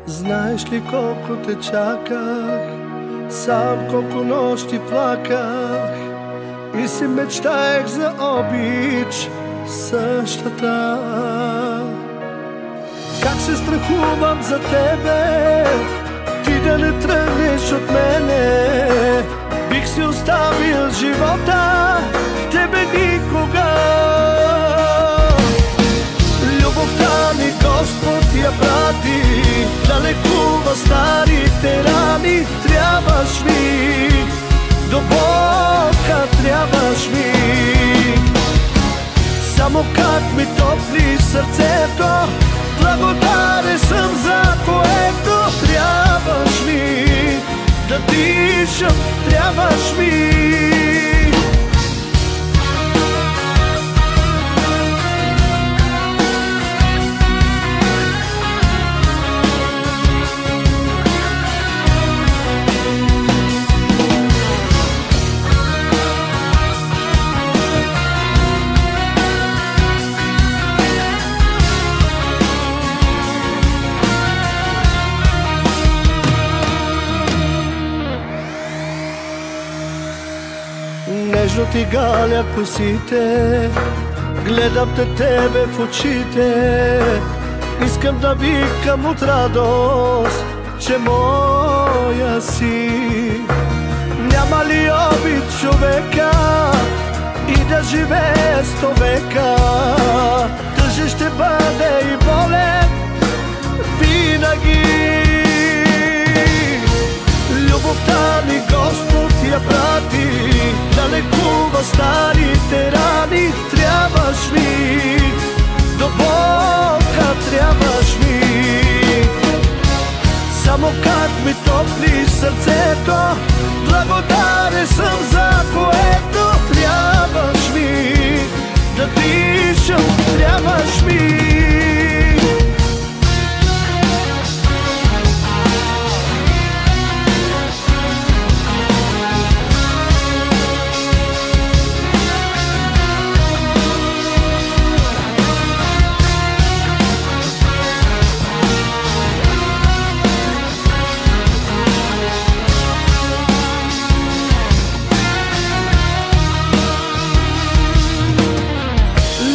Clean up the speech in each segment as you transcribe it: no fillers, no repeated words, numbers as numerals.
Знаеш ли колко те чаках, сам колко нощи плаках и си мечтаех за обич същата. Как се страхувам за тебе, ти да не тръгнеш от мене. Бих си оставил живота, тебе никога. Любовта ми Господ я прати да лекува старите рани. Трябваш ми, до Бога трябваш ми. Само как ми топли сърцето, благодарен съм за което. Трябваш ми да дишам, трябваш ми. Нежно ти галя косите, гледам те тебе в очите. Искам да викам от радост, че моя си. Няма ли обид човека и да живее 100 века? Тъжен ще бъде и болен винаги. Любовта ми Господ я прати да лекува старите рани. Трябваш ми, до Бога трябваш ми. Само как ми топли сърцето, благодарен съм за което. Трябваш ми, да дишам, трябваш ми.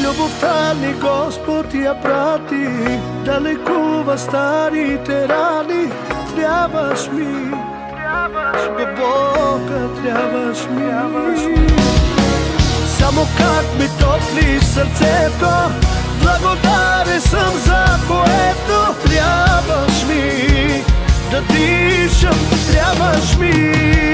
Любовта ни Господ я прати да лекува старите рани. Трябваш ми, до Бога трябваш ми. Само как ми топли сърцето, благодарен съм за което. Трябваш ми, да дишам, трябваш ми.